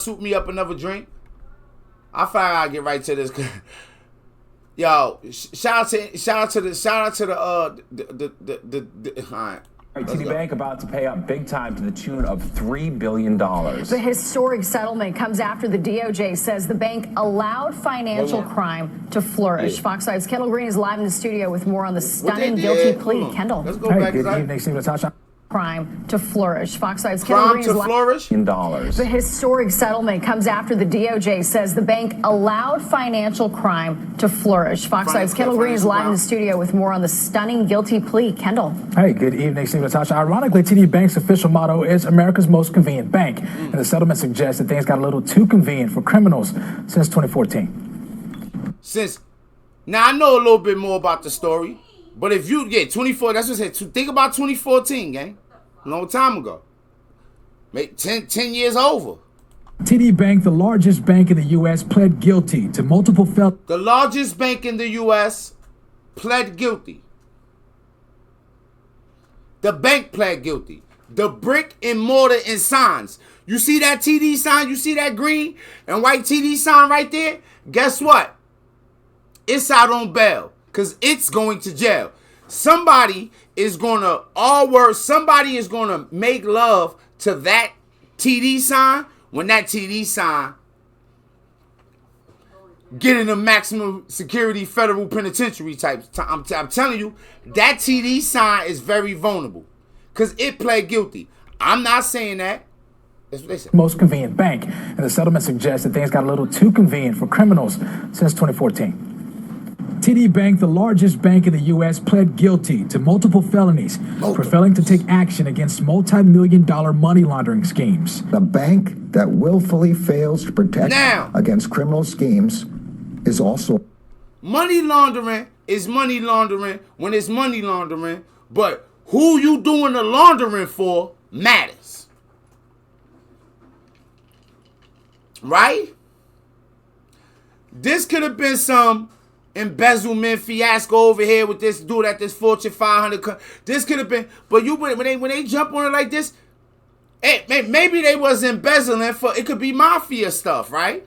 Soup me up another drink. I figure I gotta get right to this. Yo, shout out to the all right. TD Bank about to pay up big time to the tune of $3 billion. The historic settlement comes after the DOJ says the bank allowed financial crime to flourish. Yeah. Fox 5's Kendall Green is live in the studio with more on the stunning guilty plea. Kendall. Let's go back. Good evening, Steve Natasha. Crime to flourish. Fox 5's Kendall Green is flourish? In dollars. The historic settlement comes after the DOJ says the bank allowed financial crime to flourish. Fox 5's Kendall Green is live in the studio with more on the stunning guilty plea. Kendall. Hey, good evening, Steve Natasha. Ironically, TD Bank's official motto is America's most convenient bank. And the settlement suggests that things got a little too convenient for criminals since 2014. Now I know a little bit more about the story. But if you get 24, that's what I said. Think about 2014, gang. A long time ago. 10 years over. TD Bank, the largest bank in the U.S., pled guilty to multiple felonies. The largest bank in the U.S. pled guilty. The bank pled guilty. The brick and mortar and signs. You see that TD sign? You see that green and white TD sign right there? Guess what? It's out on bail. Because it's going to jail. Somebody is going to make love to that TD sign when that TD sign get in a maximum security federal penitentiary type. I'm telling you, that TD sign is very vulnerable because it pled guilty. I'm not saying that. That's what they said. Most convenient bank. And the settlement suggests that things got a little too convenient for criminals since 2014. TD Bank, the largest bank in the U.S., pled guilty to multiple felonies for failing to take action against multi-million-dollar money laundering schemes. The bank that willfully fails to protect against criminal schemes is also... Money laundering is money laundering when it's money laundering, but who you doing the laundering for matters. Right? This could have been some embezzlement fiasco over here with this dude at this Fortune 500. This could have been, but when they jump on it like this, maybe they was embezzling for, it could be mafia stuff, right?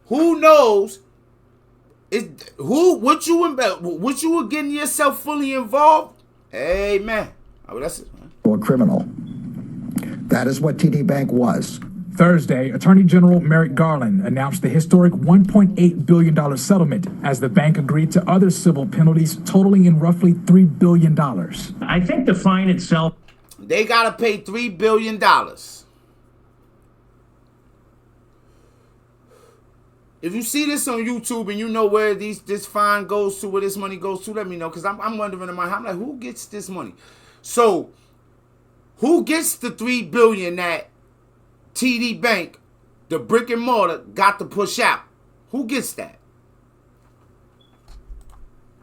Who knows? What you were getting yourself fully involved? Hey man, that's it, man. Or criminal. That is what TD Bank was. Thursday, Attorney General Merrick Garland announced the historic $1.8 billion settlement as the bank agreed to other civil penalties totaling in roughly $3 billion. I think the fine itself... They got to pay $3 billion. If you see this on YouTube and you know where this fine goes to, where this money goes to, let me know. Because I'm wondering in my head, I'm like, who gets this money? So, who gets the $3 billion that TD Bank, the brick and mortar, got to push out? Who gets that?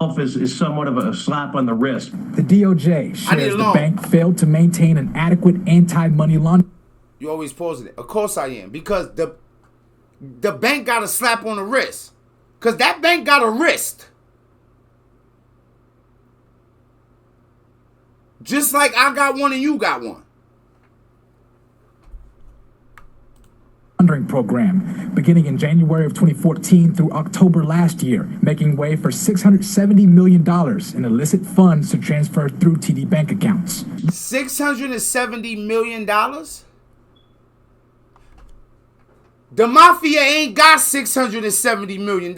Is somewhat of a slap on the wrist. The DOJ shares the bank failed to maintain an adequate anti-money laundering. You always pausing it. Of course I am. Because the bank got a slap on the wrist. Because that bank got a wrist. Just like I got one and you got one. Program beginning in January of 2014 through October last year, making way for $670 million in illicit funds to transfer through TD Bank accounts. $670 million? The mafia ain't got $670 million.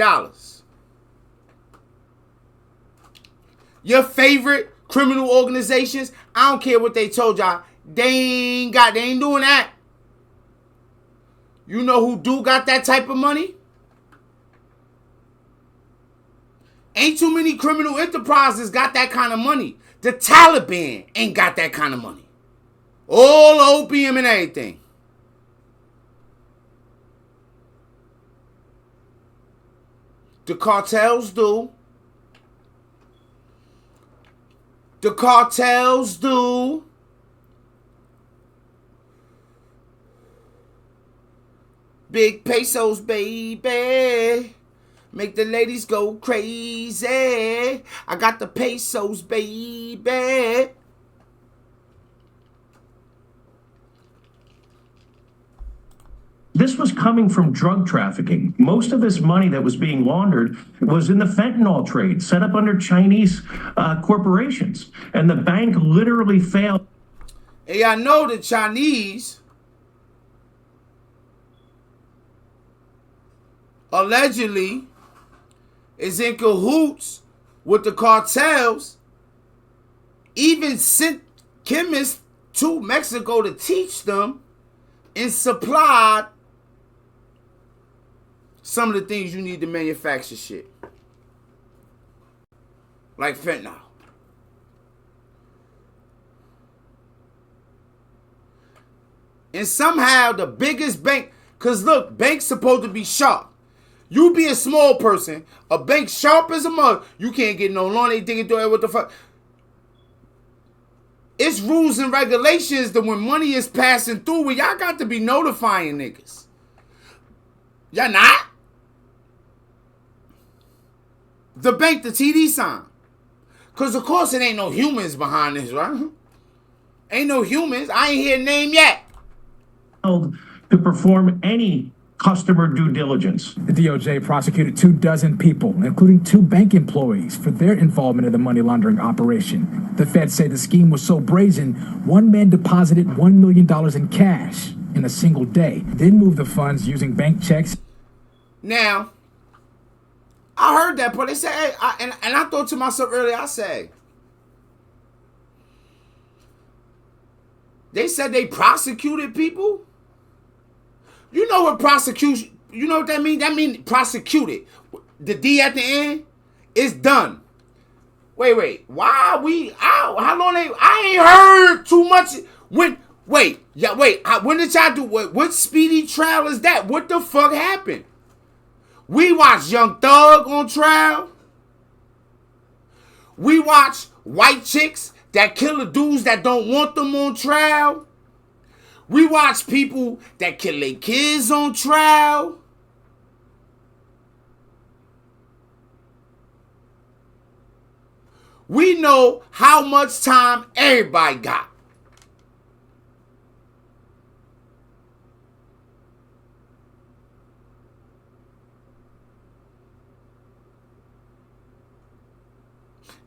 Your favorite criminal organizations, I don't care what they told y'all, they ain't doing that. You know who do got that type of money? Ain't too many criminal enterprises got that kind of money. The Taliban ain't got that kind of money. All opium and everything. The cartels do. The cartels do. Big pesos, baby. Make the ladies go crazy. I got the pesos, baby. this was coming from drug trafficking. Most of this money that was being laundered was in the fentanyl trade, set up under Chinese corporations. And the bank literally failed. Hey, I know the Chinese allegedly is in cahoots with the cartels, even sent chemists to Mexico to teach them and supplied some of the things you need to manufacture shit. Like fentanyl. And somehow the biggest bank, because look, banks supposed to be sharp. You be a small person, a bank sharp as a mug, you can't get no loan, they digging through it, what the fuck. It's rules and regulations that when money is passing through, well, y'all got to be notifying niggas. Y'all not? The bank, the TD sign. Because of course it ain't no humans behind this, right? Ain't no humans. I ain't hear a name yet. To perform any customer due diligence. The DOJ prosecuted 24 people, including 2 bank employees, for their involvement in the money laundering operation. The feds say the scheme was so brazen, one man deposited $1 million in cash in a single day, then moved the funds using bank checks. Now, I heard that, but they said, hey, and I thought to myself earlier, I said, they said they prosecuted people? You know what prosecution, you know what that means? That means prosecuted. The D at the end is done. Wait. Why how long I ain't heard too much. When did y'all do, what speedy trial is that? What the fuck happened? We watch Young Thug on trial. We watch white chicks that kill the dudes that don't want them on trial. We watch people that kill their kids on trial. We know how much time everybody got.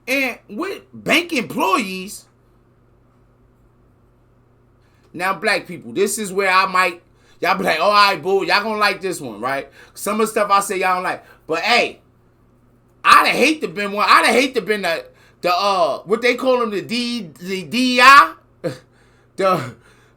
And with bank employees, now black people, this is where I might, y'all be like, all right, boo, y'all gonna like this one, right? Some of the stuff I say y'all don't like. But hey, I'd have hate to been one, I'd have hate to been the what they call them, the DI?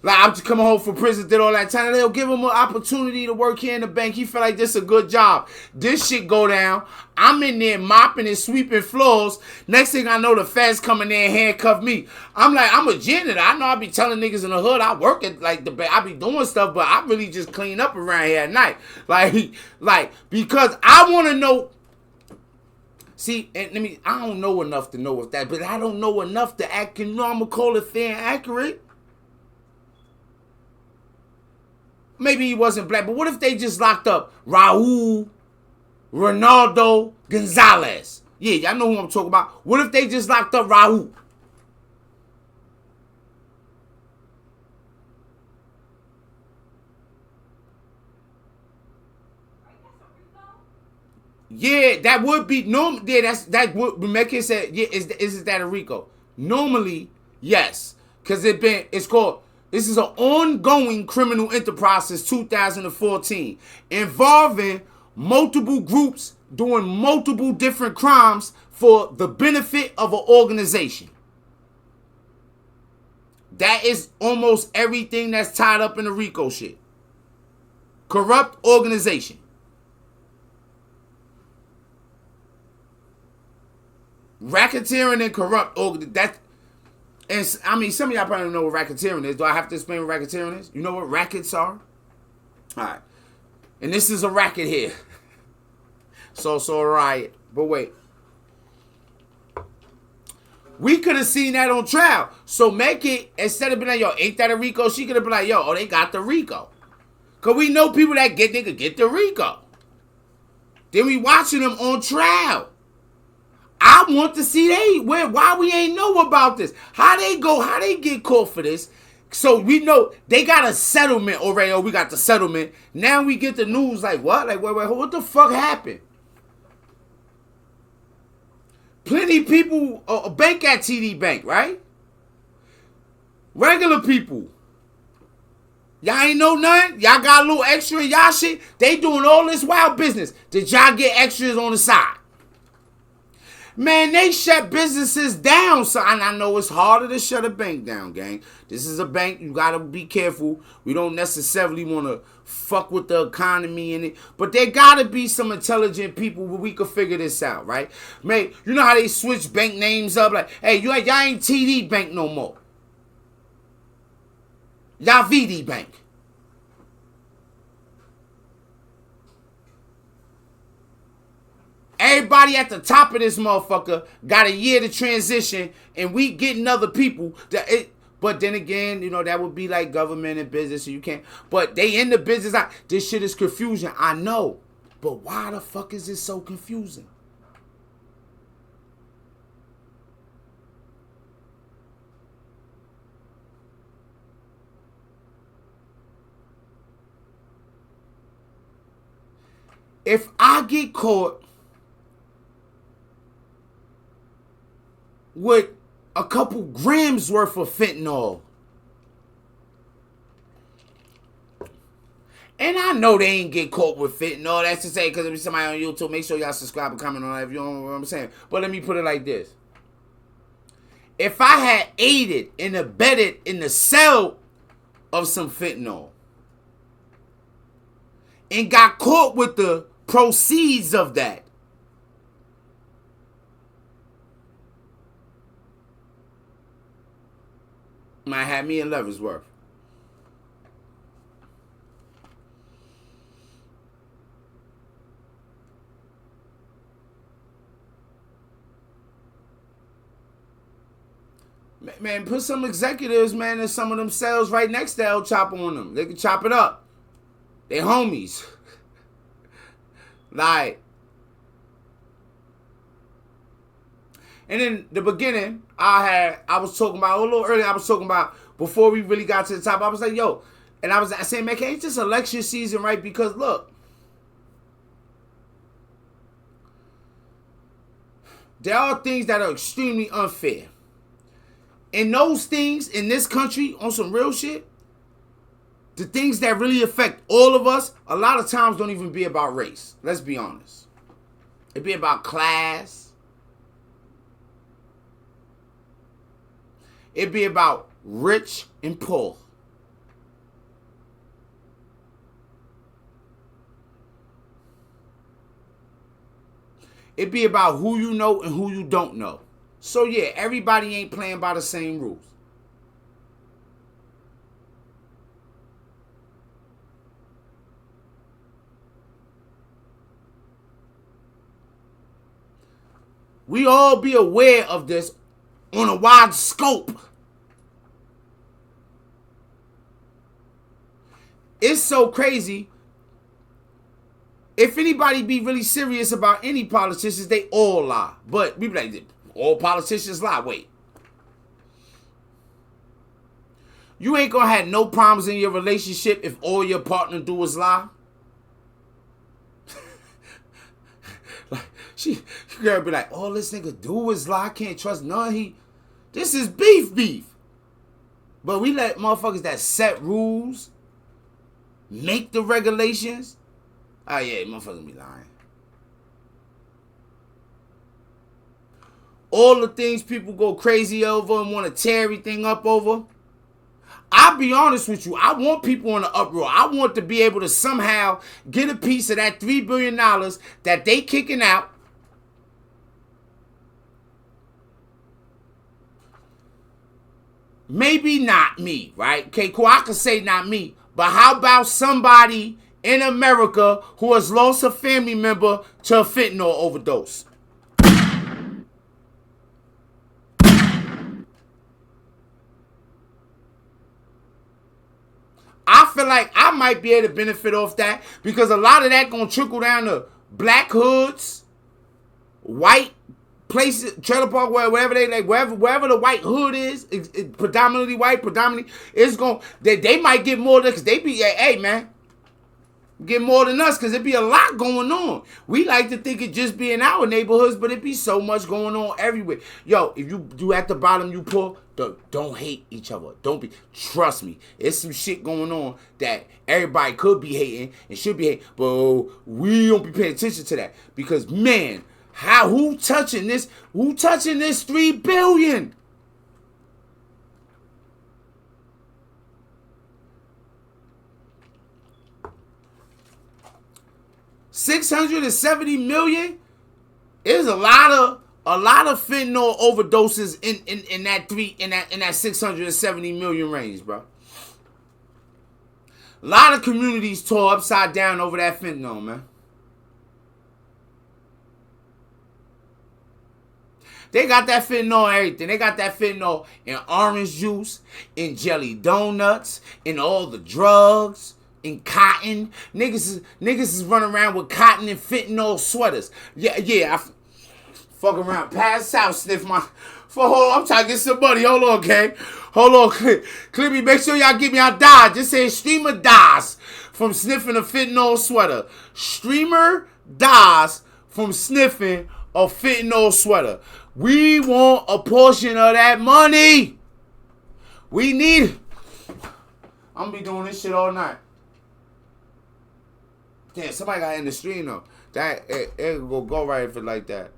Like, I'm just coming home from prison, did all that time. They'll give him an opportunity to work here in the bank. He feel like this is a good job. This shit go down. I'm in there mopping and sweeping floors. Next thing I know, the feds come in there and handcuff me. I'm like, I'm a janitor. I know I be telling niggas in the hood I work at like the bank. I be doing stuff, but I really just clean up around here at night. Like because I want to know. See, and I don't know enough to know if that, but I don't know enough to act. I'm gonna call it fair and accurate. Maybe he wasn't black, but what if they just locked up Raul Ronaldo Gonzalez? Yeah, y'all know who I'm talking about. What if they just locked up Raul? Yeah, that would be normal. Yeah, that would make it say. Yeah, is that a RICO? Normally, yes, because it's called. This is an ongoing criminal enterprise since 2014 involving multiple groups doing multiple different crimes for the benefit of an organization. That is almost everything that's tied up in the RICO shit. Corrupt organization. Racketeering and corrupt organization. And some of y'all probably don't know what racketeering is. Do I have to explain what racketeering is? You know what rackets are? All right. And this is a racket here. So a riot. But wait. We could have seen that on trial. So make it, instead of being like, yo, ain't that a RICO? She could have been like, yo, they got the RICO. Because we know people that they could get the RICO. Then we watching them on trial. I want to see why we ain't know about this. How they get caught for this. So we know they got a settlement already. Oh, we got the settlement. Now we get the news like what? Like wait, what the fuck happened? Plenty people bank at TD Bank, right? Regular people. Y'all ain't know nothing? Y'all got a little extra in y'all shit? They doing all this wild business. Did y'all get extras on the side? Man, they shut businesses down. So I know it's harder to shut a bank down, gang. This is a bank. You got to be careful. We don't necessarily want to fuck with the economy in it. But there got to be some intelligent people where we could figure this out, right? Man, you know how they switch bank names up? Like, hey, y'all ain't TD Bank no more. Y'all VD Bank. Everybody at the top of this motherfucker got a year to transition, and we getting other people. But then again, you know, that would be like government and business, so you can't. But they in the business. This shit is confusion. I know. But why the fuck is it so confusing? If I get caught with a couple grams worth of fentanyl, and I know they ain't get caught with fentanyl, that's to say, because if somebody on YouTube, make sure y'all subscribe and comment on that if you don't know what I'm saying. But let me put it like this. If I had aided and abetted in the sale of some fentanyl and got caught with the proceeds of that, might have me in Leavenworth. Man, put some executives, man, in some of them cells right next to El Chapo on them. They can chop it up. They homies. Like, and in the beginning, I was talking about, a little earlier, I was talking about, before we really got to the top, I was like, yo, and I was saying, man, can't this election season, right? Because look, there are things that are extremely unfair. And those things in this country, on some real shit, the things that really affect all of us, a lot of times don't even be about race. Let's be honest. It be about class. It be about rich and poor. It be about who you know and who you don't know. So yeah, everybody ain't playing by the same rules. We all be aware of this on a wide scope. It's so crazy. If anybody be really serious about any politicians, they all lie. But we be like, all politicians lie. Wait. You ain't gonna have no problems in your relationship if all your partner do is lie. Like, she girl be like, all this nigga do is lie. I can't trust none. This is beef. But we let motherfuckers that set rules, make the regulations. Oh yeah, motherfuckers be lying. All the things people go crazy over and want to tear everything up over. I'll be honest with you. I want people in the uproar. I want to be able to somehow get a piece of that $3 billion that they kicking out. Maybe not me, right? Okay, cool. I can say not me. But how about somebody in America who has lost a family member to a fentanyl overdose? I feel like I might be able to benefit off that because a lot of that gonna trickle down to black hoods, white places, trailer park, wherever they like, wherever the white hood is, it's predominantly white, it's going, they might get more than, because they be, hey, man, get more than us, because it be a lot going on. We like to think it just be in our neighborhoods, but it be so much going on everywhere. Yo, if you at the bottom, you poor, don't hate each other. Don't be, trust me, it's some shit going on that everybody could be hating and should be hating, but we don't be paying attention to that, because man, who touching this 3 billion? $670 million is a lot of fentanyl overdoses in that 670 million range, bro. A lot of communities tore upside down over that fentanyl, man. They got that fentanyl in everything. They got that fentanyl in orange juice, in jelly donuts, in all the drugs, in cotton. Niggas is running around with cotton and fentanyl sweaters. Yeah, I fuck around, pass out, sniff my... Hold on, I'm trying to get some money. Hold on, okay? Hold on, clear me. Make sure y'all get me out die. Just say streamer dies from sniffing a fentanyl sweater. Streamer dies from sniffing a fentanyl sweater. We want a portion of that money. We need it. I'm gonna be doing this shit all night. Damn, somebody got in the stream though. That it will go right if it like that.